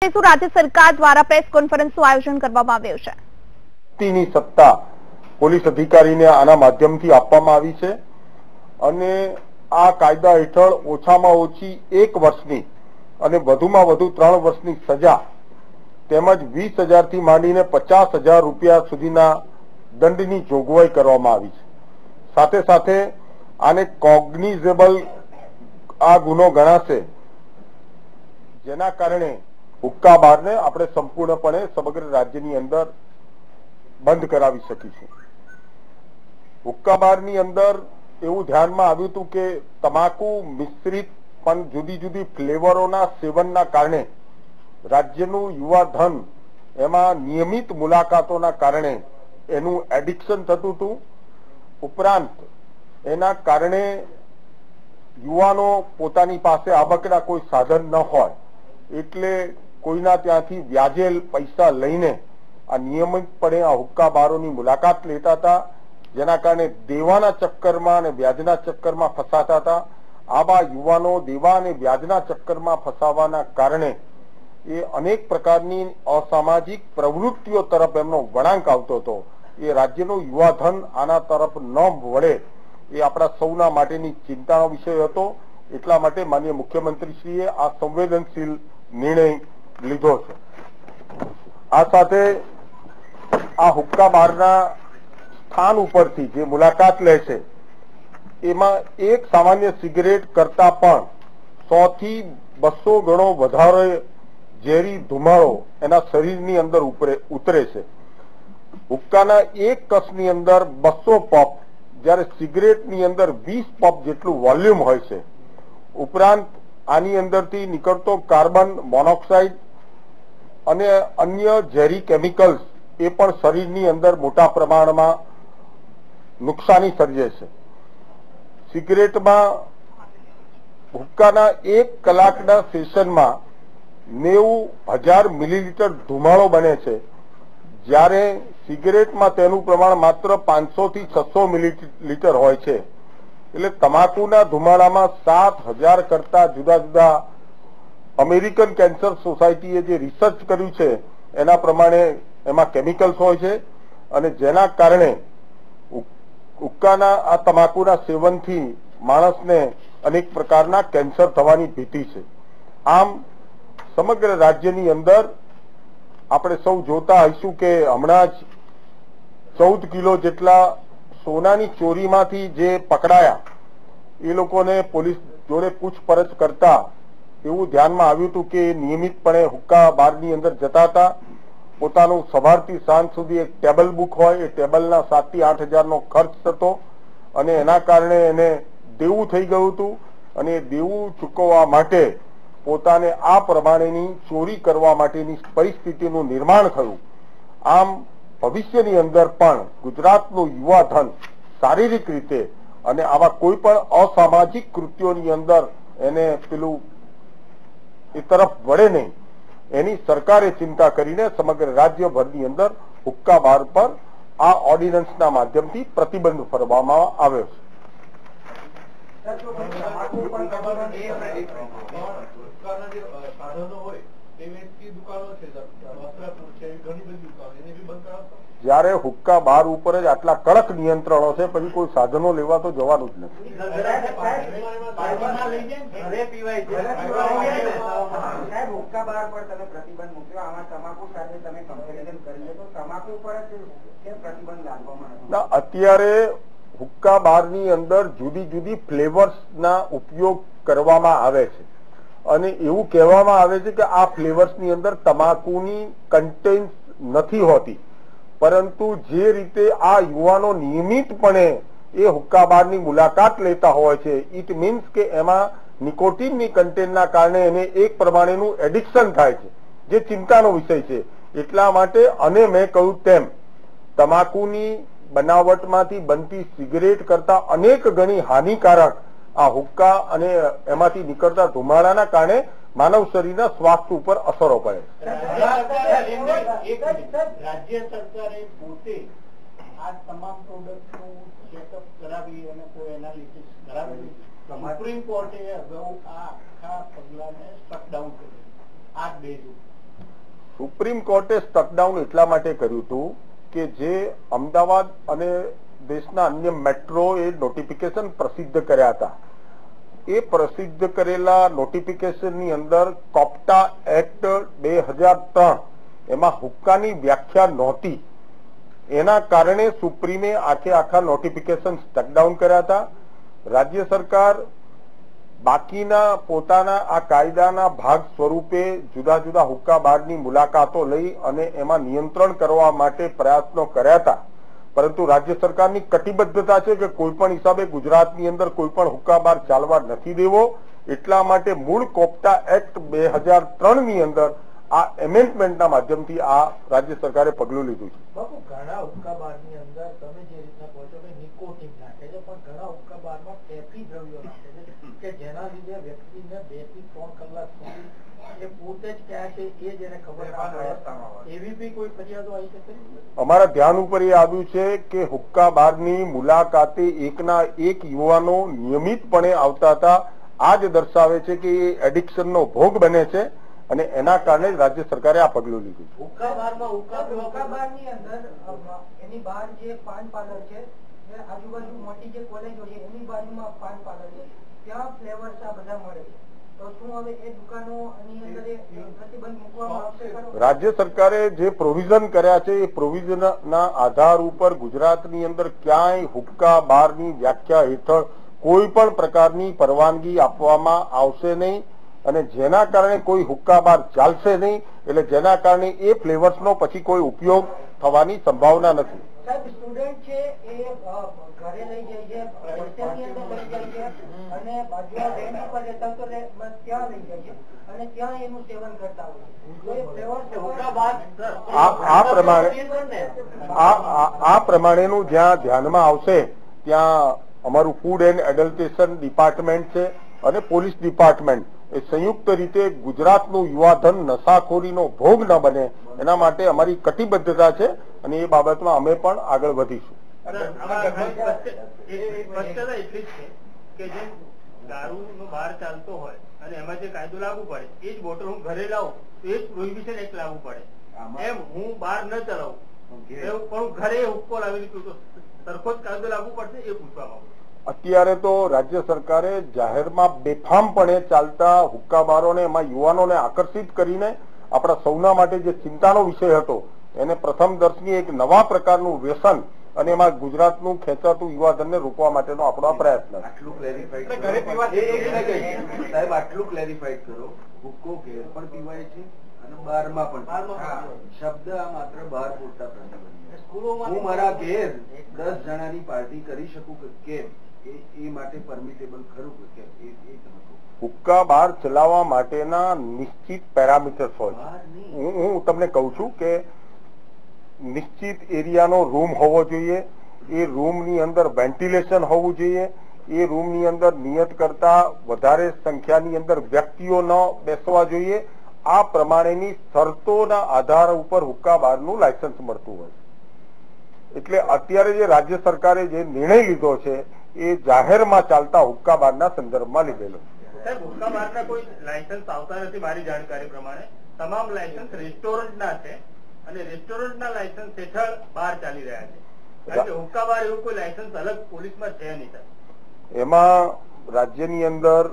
આપીશું, રાજ્ય સરકાર દ્વારા પ્રેસ કોન્ફરન્સનું આયોજન કરવામાં આવ્યું છે. ની સત્તા પોલીસ અધિકારીને આના માધ્યમથી આપવામાં આવી છે અને આ કાયદા હેઠળ ઓછામાં ઓછી 1 વર્ષની અને વધુમાં વધુ 3 વર્ષની સજા તેમજ 20,000 થી માંડીને 50,000 રૂપિયા સુધીના દંડની જોગવાઈ કરવામાં આવી છે. સાથે સાથે આને કોગ્નિઝેબલ આ ગુનો ગણાશે, જેના કારણે હુક્કા બારને આપણે સંપૂર્ણપણે સમગ્ર રાજ્યની અંદર બંધ કરાવી શકીશું. હુક્કા બારની અંદર એવું ધ્યાનમાં આવ્યું હતું કે તમાકુ મિશ્રિત પણ જુદી જુદી ફ્લેવરોના સેવનના કારણે રાજ્યનું યુવા ધન એમાં નિયમિત મુલાકાતોના કારણે એનું એડિક્શન થતું હતું. ઉપરાંત એના કારણે યુવાનો પોતાની પાસે આવકના કોઈ સાધન ન હોય એટલે કોઈના ત્યાંથી વ્યાજે પૈસા લઈને આ નિયમિતપણે આ હુક્કા બારોની મુલાકાત લેતા હતા, જેના કારણે દેવાના ચક્કરમાં અને વ્યાજના ચક્કરમાં ફસાતા હતા. આવા યુવાનો દેવા અને વ્યાજના ચક્કરમાં ફસાવાના કારણે એ અનેક પ્રકારની અસામાજિક પ્રવૃત્તિઓ તરફ એમનો વળાંક આવતો હતો. એ રાજ્યનું યુવાધન આના તરફ ન વળે એ આપણા સૌના માટેની ચિંતાનો વિષય હતો. એટલા માટે માનનીય મુખ્યમંત્રીશ્રીએ આ સંવેદનશીલ નિર્ણય લીધો છે. આ સાથે આ હુક્કા બારના સ્થાન ઉપરથી જે મુલાકાત લે છે એમાં એક સામાન્ય સિગરેટ કરતા પણ 100 થી 200 ગણો વધારે ઝેરી ધુમાડો એના શરીરની અંદર ઉતરે છે. હુક્કાના એક કસની અંદર 200 પફ, જ્યારે સિગરેટની અંદર 20 પફ જેટલું વોલ્યુમ હોય છે. ઉપરાંત આની અંદરથી નીકળતો કાર્બન મોનોક્સાઇડ અને અન્ય ઝેરી કેમિકલ્સ એ પણ શરીરની અંદર મોટા પ્રમાણમાં નુકસાની સર્જે છે. સિગરેટમાં હુક્કાના 1 કલાકના સેશનમાં 90,000 મિલીલીટર ધુમાડો બને છે, જ્યારે સિગરેટમાં તેનું પ્રમાણ માત્ર 500 થી 600 મિલીલીટર હોય છે. એટલે તમાકુના ધુમાડામાં 7,000 કરતા જુદા જુદા અમેરિકન કેન્સર સોસાયટીએ જે રિસર્ચ કર્યું છે એના પ્રમાણે એમાં કેમિકલ્સ હોય છે અને જેના કારણે હુક્કાના આ તમાકુના સેવનથી માણસને અનેક પ્રકારના કેન્સર થવાની ભીતિ છે. આમ સમગ્ર રાજ્યની અંદર આપણે સૌ જોતા હઈશું કે હમણાં જ 14 કિલો જેટલા સોનાની ચોરીમાંથી જે પકડાયા એ લોકોને પોલીસ જોડે પૂછપરછ કરતા એવું ધ્યાનમાં આવ્યું હતું કે નિયમિતપણે હુક્કા બારની અંદર જતા હતા. પોતાનું સવારથી સાંજ સુધી એક ટેબલ બુક હોય, એ ટેબલના 7,000 થી 8,000નો ખર્ચ થતો અને એના કારણે એને દેવું થઈ ગયું હતું અને એ દેવું ચૂકવવા માટે પોતાને આ પ્રમાણેની ચોરી કરવા માટેની પરિસ્થિતિનું નિર્માણ થયું. આમ ભવિષ્યની અંદર પણ ગુજરાતનું યુવા ધન શારીરિક રીતે અને આવા કોઈ પણ અસામાજિક કૃત્યોની અંદર એને પેલું એ તરફ વળે નહીં, એની સરકારે ચિંતા કરીને સમગ્ર રાજ્યભરની અંદર હુક્કા બાર પર આ ઓર્ડિનન્સના માધ્યમથી પ્રતિબંધ ફરવામાં આવ્યો છે. જયારે હુક્કા બાર ઉપર જ આટલા કડક નિયંત્રણો છે, પછી કોઈ સાધનો લેવા તો જવાનું જ નથી. અત્યારે હુક્કા બારની અંદર જુદી જુદી ફ્લેવર્સના ઉપયોગ કરવામાં આવે છે અને એવું કહેવામાં આવે છે કે આ ફ્લેવર્સની અંદર તમાકુની કન્ટેન્ટ નથી હોતી, પરંતુ જે રીતે આ યુવાનો નિયમિતપણે એ હુક્કા બારની મુલાકાત લેતા હોય છે, ઇટ મીન્સ કે એમાં નિકોટીનની કન્ટેન્ટના કારણે એને એક પ્રમાણેનું એડિક્શન થાય છે, જે ચિંતાનો વિષય છે. એટલા માટે અને મેં કહ્યું તેમ તમાકુની બનાવટમાંથી બનતી સિગરેટ કરતા અનેક ગણી હાનિકારક આ હુક્કા અને એમાંથી નીકળતા ધુમાડાના કારણે માનવ શરીરના સ્વાસ્થ્ય ઉપર અસરો પડે. રાજ્ય સરકારે પોતે આ તમામ પ્રોડક્ટનું ચેકઅપ કરાવી અને કોઈ એનાલિસિસ કરાવી. સુપ્રીમ કોર્ટે અગાઉ આ આખા પગલાને શટડાઉન કર્યું આ બેઝ ઉપર. સુપ્રીમ કોર્ટે સ્ટકડાઉન એટલા માટે કર્યું હતું કે જે અમદાવાદ અને દેશના અન્ય મેટ્રોએ નોટિફિકેશન પ્રસિદ્ધ કર્યા હતા, એ પ્રસિદ્ધ કરેલા નોટિફિકેશનની અંદર કોપ્ટા એક્ટ 2003 એમાં હુક્કાની વ્યાખ્યા નહોતી. એના કારણે સુપ્રીમે આખા નોટિફિકેશન સ્ટકડાઉન કર્યા હતા. રાજ્ય સરકાર બાકીના પોતાના આ કાયદાના ભાગ સ્વરૂપે જુદા જુદા હુક્કા બારની મુલાકાતો લઈ અને એમાં નિયંત્રણ કરવા માટે પ્રયત્નો કર્યા હતા, પરંતુ રાજ્ય સરકારની કટિબદ્ધતા છે કે કોઈ પણ હિસાબે ગુજરાતની અંદર કોઈ પણ હુક્કા બાર ચાલવા નથી દેવો. એટલા માટે મૂળ કોપ્ટા એક્ટ 2003 ની અંદર આ એમેન્ડમેન્ટના માધ્યમથી આ રાજ્ય સરકારે પગલું લીધું છે. બાપુ, ઘણા હુક્કા બારની અંદર તમે જે રીતના કહો છો કે નિકોટિન નાખે છે, પણ ઘણા હુક્કા બારમાં કેફી દ્રવ્યો નાખે છે કે જેના લીધે વ્યક્તિને 2 થી 3 કલાક સુધી એ પોતે જ ક્યાં છે એ જેને ખબર ના પડે, એવી બી કોઈ ફરિયાદો આવી શકે? અમારા ધ્યાન ઉપર એ આવ્યું છે કે હુક્કા બારની મુલાકાતે એકના એક યુવાનો નિયમિતપણે આવતા હતા. આ જ દર્શાવે છે કે એ એડિક્શનનો ભોગ બને છે અને એના કારણે રાજ્ય સરકારે આ પગલું લીધું છે. હુક્કા બારની અંદર એની બહાર જે પાન પાર્લર છે, આજુબાજુ મોટી જે કોલેજો છે એની બાજુમાં પાન પાર્લર છે, ત્યાં ફ્લેવર્સ આ બધા મળે છે. તો શું હવે એ દુકાનોની અંદર પ્રતિબંધ મૂકવામાં આવશે? રાજ્ય સરકારે જે પ્રોવિઝન કર્યા છે એ પ્રોવિઝનના આધાર ઉપર ગુજરાતની અંદર ક્યાંય હુક્કા બારની વ્યાખ્યા હેઠળ કોઈ પણ પ્રકારની પરવાનગી આપવામાં આવશે નહીં અને જેના કારણે કોઈ હુક્કા બાર ચાલશે નહીં, એટલે જેના કારણે એ ફ્લેવર્સનો પછી કોઈ ઉપયોગ થવાની સંભાવના નથી. સાહેબ, સ્ટુડન્ટ છે એ ઘરે લઈ જાય છે, હોસ્ટેલની અંદર લઈ જાય છે અને બાજુમાં બેન્ચ ઉપર રહેતા તો ત્યાં લઈ જાય છે અને ત્યાં એનું સેવન કરતા હોય. આ પ્રમાણેનું જ્યાં ધ્યાનમાં આવશે ત્યાં અમારું ફૂડ એન્ડ એડલ્ટ્રેશન ડિપાર્ટમેન્ટ છે અને પોલીસ ડિપાર્ટમેન્ટ એ સંયુક્ત રીતે ગુજરાતનું યુવાધન નશાખોરીનો ભોગ ન બને એના માટે અમારી કટિબદ્ધતા છે અને એ બાબતમાં અમે પણ આગળ વધીશું. દારૂનો બહાર ચાલતો હોય અને એમાં જે કાયદો લાગુ પડે એ જ બોટલ હું ઘરે લાવું તો એ જ પ્રોહિબિશન એક્ટ લાગુ પડે. એમ હું બહાર ન ચલાવું પણ હું ઘરે હુક્કો લાવીને પીતો સરખો જ કાયદો લાગુ પડશે એ પૂછવા માંગુ. અત્યારે તો રાજ્ય સરકારે જાહેરમાં બેફામપણે ચાલતા હુક્કા બારોને એમાં યુવાનોને આકર્ષિત કરીને આપણા સૌના માટે જે ચિંતાનો વિષય હતો એને પ્રથમ દર્શનીય એક નવા પ્રકારનું વ્યસન અને એમાં ગુજરાતનું ખેંચાતું યુવાધનને રોકવા માટેનો આપણો પ્રયત્ન છે. સાહેબ, આટલું ક્લેરિફાઈડ કરો, હુક્કો ઘેર પણ પીવાય છે અને બહારમાં પણ. શબ્દ આ માત્ર બહાર પૂરતા પ્રતિબંધ. હું મારા ઘેર 10 જણાની પાર્ટી કરી શકું કે કેમ, એ માટે પરમિટેબલ ખરું કે કેમ, એ હુક્કા બાર ચલાવવા માટેના નિશ્ચિત પેરામીટર્સ હોય. હું તમને કહું છું કે નિશ્ચિત એરિયાનો રૂમ હોવો જોઈએ, એ રૂમની અંદર વેન્ટિલેશન હોવું જોઈએ, એ રૂમની અંદર નિયત કરતા વધારે સંખ્યાની અંદર વ્યક્તિઓ ન બેસવા જોઈએ. આ પ્રમાણેની શરતોના આધાર ઉપર હુક્કા બારનું લાયસન્સ મળતું હોય. એટલે અત્યારે જે રાજ્ય સરકારે જે નિર્ણય લીધો છે એ જાહેરમાં ચાલતા હુક્કા બારના સંદર્ભમાં લીધેલો છે. સાહેબ, હુક્કા બારના કોઈ લાયસન્સ આવતા નથી મારી જાણકારી પ્રમાણે. તમામ લાયસન્સ રેસ્ટોરન્ટના છે અને રેસ્ટોરન્ટના લાયસન્સ હેઠળ બહાર ચાલી રહ્યા છે. કારણ કે હુક્કા બાર એવું કોઈ લાયસન્સ અલગ પોલીસમાં છે નહીં. એમાં રાજ્યની અંદર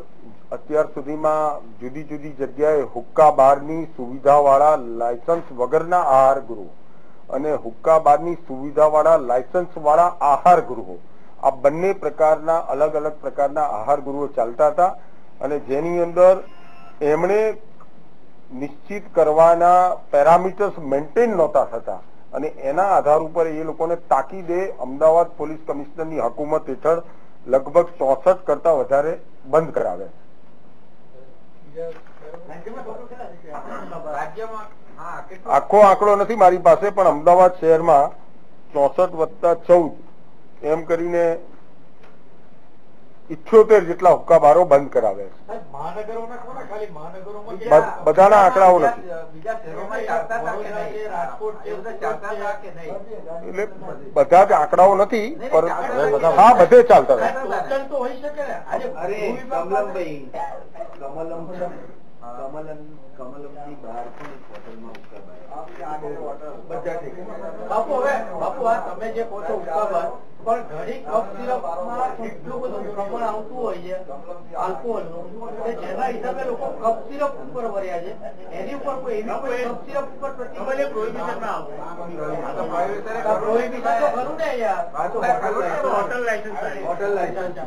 અત્યાર સુધીમાં જુદી જુદી જગ્યાએ હુક્કા બારની સુવિધાવાળા લાયસન્સ વગરના આહાર ગૃહો અને હુક્કા બારની સુવિધાવાળા લાયસન્સ વાળા આહાર ગૃહો, આ બંને પ્રકારના અલગ અલગ પ્રકારના આહાર ગૃહો ચાલતા હતા અને જેની અંદર એમણે નિશ્ચિત કરવાના પેરામીટર્સ મેન્ટેન નહોતા થતા અને એના આધાર ઉપર એ લોકોને તાકીદે અમદાવાદ પોલીસ કમિશનરની હકુમત હેઠળ લગભગ 64 કરતા વધારે બંધ કરાવે. આખો આંકડો નથી મારી પાસે, પણ અમદાવાદ શહેરમાં 64+14 એમ કરીને 78 જેટલા હુક્કા બારો બંધ કરાવે છે. બધાના આંકડાઓ નથી એટલે બધા જ આંકડાઓ નથી, હા બધે ચાલતા હતા. કમલમ ની બહાર પણ હોટલમાં હુક્કા બાર તમે જે કહો છો હુક્કાબાર, પણ ઘણી કફ સિરપમાં એટલું બધું પ્રમાણ આવતું હોય છે આલ્કોહોલનું કે જેના હિસાબે લોકો કફ સિરપ ઉપર વર્યા છે. એની ઉપર કોઈ એવી કોઈ કફ સિરપ ઉપર પ્રોહિબિશન ના આવે. પ્રોહિબિશન તો ખરું ને યાર, હોટલ લાયસન્સ.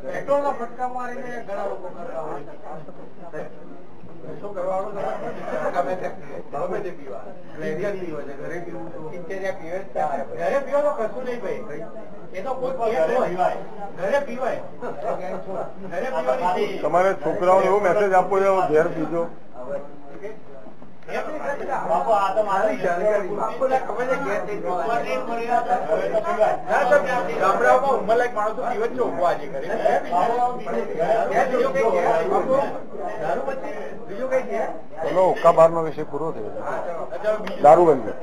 પેટ્રોલ ના ફટકા મારીને ઘણા લોકો કરતા હોય. શું કરવાનું? ગમે તે પીવા, ઘરે પીવું તો ઘરે પીવો તો કશું નહીં ભાઈ. એ તો કોઈ ઘરે પીવાય. તમારે છોકરાઓને એવો મેસેજ આપવો છે ઘેર પીજો. ગામડાઓમાં ઉંમરલાયક માણસો પીવે જ છે ઉભા આજે ઘરે. બીજું કઈ છે? ચલો હુક્કાબાર નો વિષય પૂરો થયો. દારૂબંધી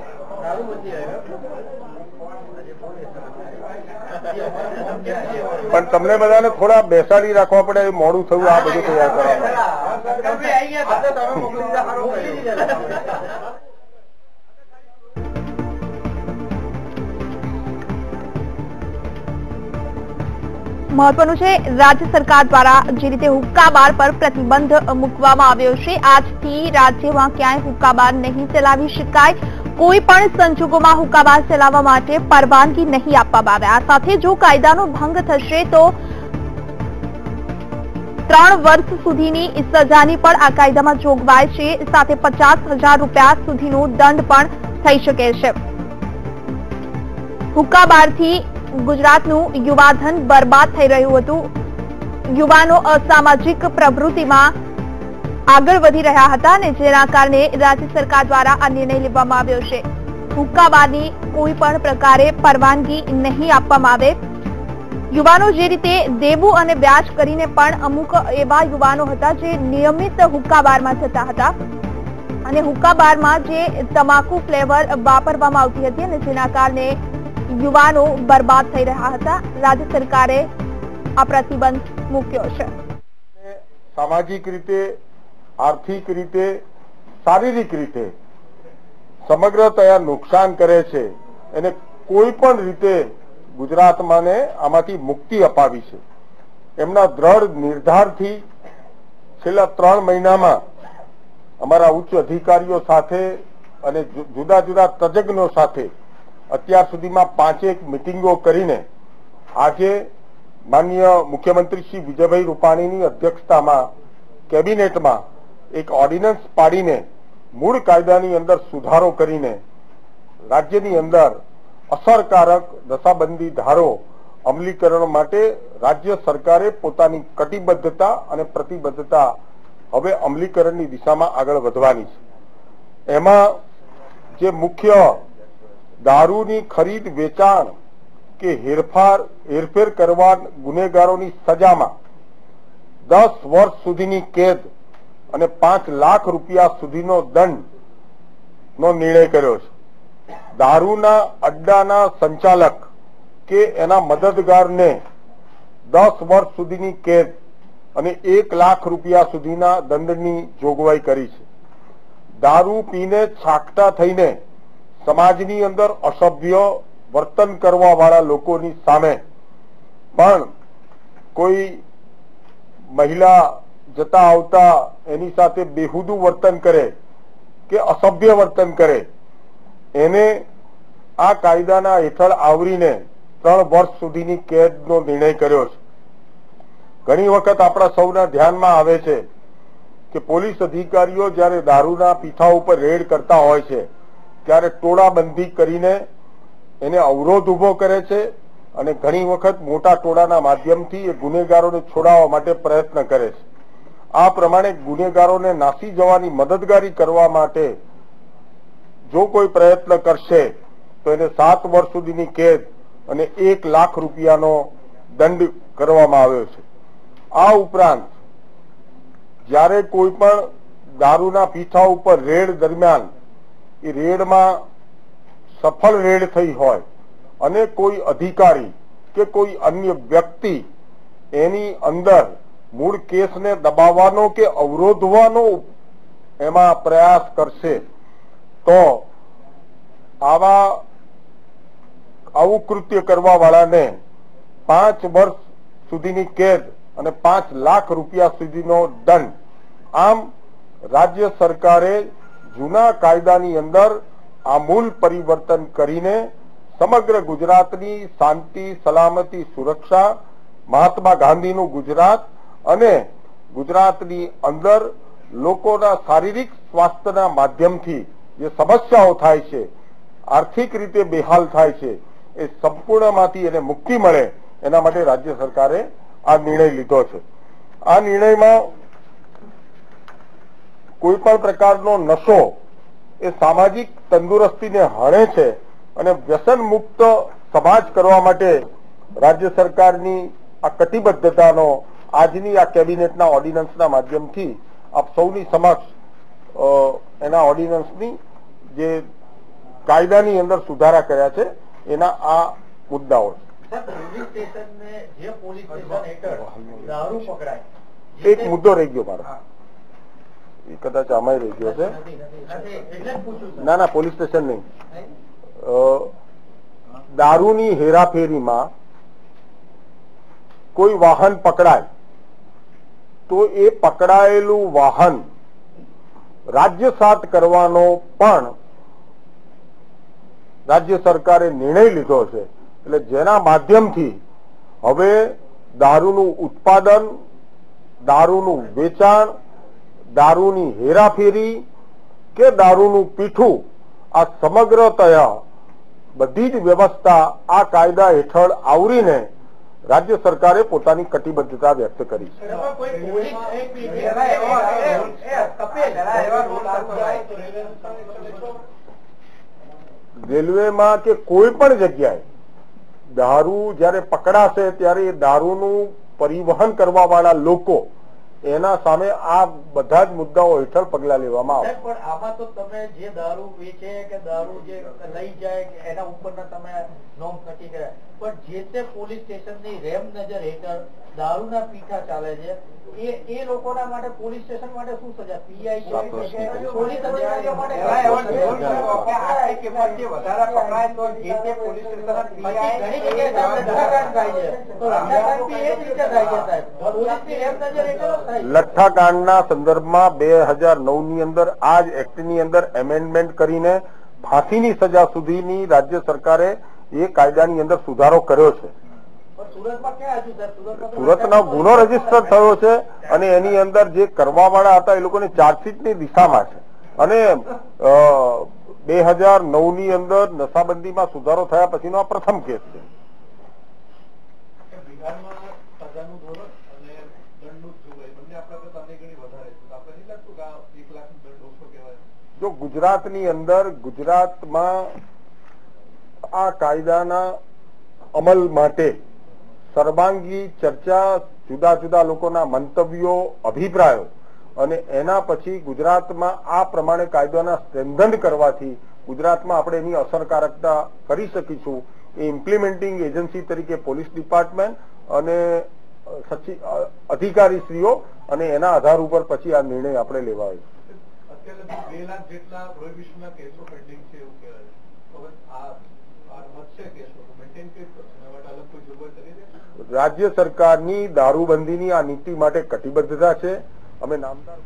પણ તમને બધાને થોડા બેસાડી રાખવા પડે. મોડું થયું આ બધું તૈયાર કરવા. મહત્વનું છે, રાજ્ય સરકાર દ્વારા જે રીતે હુક્કાબાર પર પ્રતિબંધ મૂકવામાં આવ્યો છે, આજથી રાજ્યમાં ક્યાંય હુક્કાબાર નહીં ચલાવી શકાય. કોઈ પણ સંજોગોમાં હુક્કાબાર ચલાવવા માટે પરવાનગી નહીં આપવામાં આવે. આ સાથે જો કાયદાનો ભંગ થશે તો 3 વર્ષ સુધીની સજાની પણ આ કાયદામાં જોગવાઈ છે. સાથે 50,000 રૂપિયા સુધીનો દંડ પણ થઈ શકે છે. હુક્કાબારથી ગુજરાતનું યુવાધન બરબાદ થઈ રહ્યું હતું. યુવાનો અસામાજિક પ્રવૃત્તિમાં આગળ વધી રહ્યા હતા અને જેના કારણે રાજ્ય સરકાર દ્વારા આ નિર્ણય લેવામાં આવ્યો છે. હુક્કાબારની કોઈ પણ પ્રકારે પરવાનગી નહીં આપવામાં આવે. યુવાનો જે રીતે દેવું અને વ્યાજ કરીને પણ અમુક એવા યુવાનો હતા જે નિયમિત હુક્કાબારમાં જતા હતા અને હુક્કાબારમાં જે તમાકુ ફ્લેવર વાપરવામાં આવતી હતી અને જેના કારણે યુવાનો બરબાદ થઈ રહ્યા હતા. રાજ્ય સરકારે આ પ્રતિબંધ મૂક્યો છે. સામાજિક રીતે, આર્થિક રીતે, શારીરિક રીતે સમગ્રતયા નુકસાન કરે છે. એને કોઈ પણ રીતે ગુજરાતમાં આમાંથી મુક્તિ અપાવી છે. એમના દ્રઢ નિર્ધારથી છેલ્લા 3 મહિનામાં અમારા ઉચ્ચ અધિકારીઓ સાથે અને જુદા જુદા તજજ્ઞો સાથે અત્યાર સુધીમાં 5 મિટિંગો કરીને આજે માનનીય મુખ્યમંત્રી શ્રી વિજયભાઈ રૂપાણીની અધ્યક્ષતામાં કેબિનેટમાં એક ઓર્ડિનન્સ પાડીને મૂળ કાયદાની અંદર સુધારો કરીને રાજ્યની અંદર અસરકારક દશાબંધી ધારો અમલીકરણ માટે રાજ્ય સરકારે પોતાની કટિબદ્ધતા અને પ્રતિબદ્ધતા હવે અમલીકરણની દિશામાં આગળ વધવાની છે. એમાં જે મુખ્ય દારૂની ખરીદ, વેચાણ કે હેરફેર કરવા ગુનેગારોની સજામાં 10 વર્ષ સુધીની કેદ અને 5 લાખ રૂપિયા સુધીનો દંડનો નિર્ણય કર્યો છે. દારૂના અડ્ડાના સંચાલક કે એના મદદગારને 10 વર્ષ સુધીની કેદ અને 1 લાખ રૂપિયા સુધીના દંડની જોગવાઈ કરી છે. દારૂ પીને છાકટા થઈને સમાજની અંદર અસભ્ય વર્તન કરવા વાળા લોકોની સામે પણ કોઈ મહિલા જતા આવતા એની સાથે બેહુદું વર્તન કરે કે અસભ્ય વર્તન કરે એને આ કાયદાના હેઠળ આવરીને 3 વર્ષ સુધીની કેદનો નિર્ણય કર્યો છે. ઘણી વખત આપણા સૌના ધ્યાનમાં આવે છે કે પોલીસ અધિકારીઓ જ્યારે દારૂના પીઠા ઉપર રેડ કરતા હોય છે ત્યારે ટોળાબંધી કરીને એને અવરોધ ઉભો કરે છે અને ઘણી વખત મોટા ટોળાના માધ્યમથી એ ગુનેગારોને છોડાવવા માટે પ્રયત્ન કરે છે. આ પ્રમાણે ગુનેગારોને નાસી જવાની મદદગારી કરવા માટે જો કોઈ પ્રયત્ન કરશે તો એને 7 વર્ષ સુધીની કેદ અને 1 લાખ રૂપિયાનો દંડ કરવામાં આવ્યો છે. આ ઉપરાંત જ્યારે કોઈ પણ દારૂના પીઠા ઉપર રેડ દરમિયાન એ રેડમાં સફળ રેડ થઈ હોય અને કોઈ અધિકારી કે કોઈ અન્ય વ્યક્તિ એની અંદર મૂળ કેસને દબાવવાનો કે અવરોધવાનો એમાં પ્રયાસ કરશે તો આવું કૃત્ય કરવા વાળાને 5 વર્ષ સુધીની કેદ અને 5 લાખ રૂપિયા સુધીનો દંડ. આમ રાજ્ય સરકારે જૂના કાયદાની અંદર આમૂલ પરિવર્તન કરીને સમગ્ર ગુજરાતની શાંતિ, સલામતી, સુરક્ષા, મહાત્મા ગાંધીનું ગુજરાત અને ગુજરાતની અંદર લોકોના શારીરિક સ્વાસ્થ્યના માધ્યમથી જે સમસ્યાઓ થાય છે, આર્થિક રીતે બેહાલ થાય છે, એ સંપૂર્ણમાંથી એને મુક્તિ મળે એના માટે રાજ્ય સરકારે આ નિર્ણય લીધો છે. આ નિર્ણયમાં કોઈ પણ પ્રકારનો નશો એ સામાજિક તંદુરસ્તીને હણે છે અને વ્યસન મુક્ત સમાજ કરવા માટે રાજ્ય સરકારની આ કટિબદ્ધતાનો આજની આ કેબિનેટના ઓર્ડિનન્સના માધ્યમથી આપ સૌની સમક્ષ એના ઓર્ડિનન્સની જે કાયદાની અંદર સુધારા કર્યા છે એના આ મુદ્દાઓ છે. એક મુદ્દો રહી ગયો મારો, એ કદાચ આમાં રહી ગયો છે. ના, પોલીસ સ્ટેશન નહીં. દારૂની હેરાફેરીમાં કોઈ વાહન પકડાય તો એ પકડાયેલું વાહન રાજ્યસાત કરવાનો પણ રાજ્ય સરકારે નિર્ણય લીધો છે. એટલે જેના માધ્યમથી હવે દારૂનું ઉત્પાદન, દારૂનું વેચાણ, દારૂની હેરાફેરી કે દારૂનું પીઠું, આ સમગ્રતયા બધી જ વ્યવસ્થા આ કાયદા હેઠળ આવરીને રાજ્ય સરકારે પોતાની કટિબદ્ધતા વ્યક્ત કરી છે. રેલવેમાં કે કોઈ પણ જગ્યાએ દારૂ જયારે પકડાશે ત્યારે એ દારૂનું પરિવહન કરવા વાળા લોકો એના સામે આ બધા જ મુદ્દાઓ હેઠળ પગલા લેવામાં આવે. પણ આમાં તો તમે જે દારૂ વેચે કે દારૂ જે લઈ જાય એના ઉપરના તમે નોંધ નક્કી કર્યા, પણ જે તે પોલીસ સ્ટેશનની રેમ નજર હેઠળ દારૂના પીઠા ચાલે છે એ લોકોના માટે પોલીસ સ્ટેશન માટે શું સજા? પીઆઈ પોલીસ અધિકારીઓ માટે લઠ્ઠાકાંડના સંદર્ભમાં 2009 ની અંદર આ જ એક્ટની અંદર એમેન્ડમેન્ટ કરીને ફાંસીની સજા સુધીની રાજ્ય સરકારે એ કાયદાની અંદર સુધારો કર્યો છે. સુરતનો ગુનો રજીસ્ટર થયો છે અને એની અંદર જે કરવા વાળા હતા એ લોકોની ચાર્જશીટની દિશામાં છે. અને 2009 ની અંદર નશાબંધીમાં સુધારો થયા પછીનો આ પ્રથમ કેસ છે. જો ગુજરાતની અંદર ગુજરાતમાં આ કાયદાના અમલ માટે સર્વાંગી ચર્ચા, જુદા જુદા લોકોના મંતવ્યો, અભિપ્રાયો અને એના પછી ગુજરાતમાં આ પ્રમાણે કાયદાના સ્ટ્રેન્થન કરવાથી ગુજરાતમાં આપણે એની અસરકારકતા કરી શકીશું. એ ઇમ્પ્લિમેન્ટિંગ એજન્સી તરીકે પોલીસ ડિપાર્ટમેન્ટ અને અધિકારીશ્રીઓ અને એના આધાર ઉપર પછી આ નિર્ણય આપણે લેવાયો. અત્યારે 2 લાખ જેટલા પ્રોહિબિશનના કેસો પેન્ડિંગ છે એવું કહેવાય. રાજ્ય સરકારની દારૂબંધીની આ નીતિ માટે કટિબદ્ધતા છે. અમે નામદાર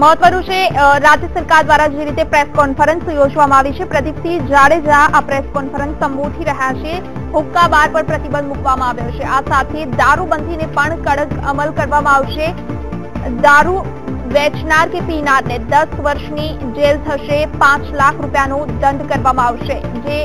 મહત્વનું છે રાજ્ય સરકાર દ્વારા જે રીતે પ્રેસ કોન્ફરન્સ યોજવામાં આવી છે, પ્રદીપસિંહ જાડેજા આ પ્રેસ કોન્ફરન્સ સંબોધી રહ્યા છે. હુક્કા બાર પર પ્રતિબંધ મૂકવામાં આવ્યો છે. આ સાથે દારૂબંધીને પણ કડક અમલ કરવામાં આવશે. દારૂ વેચનાર કે પીનારને 10 વર્ષની જેલ થશે, 5 લાખ રૂપિયાનો દંડ કરવામાં આવશે. જે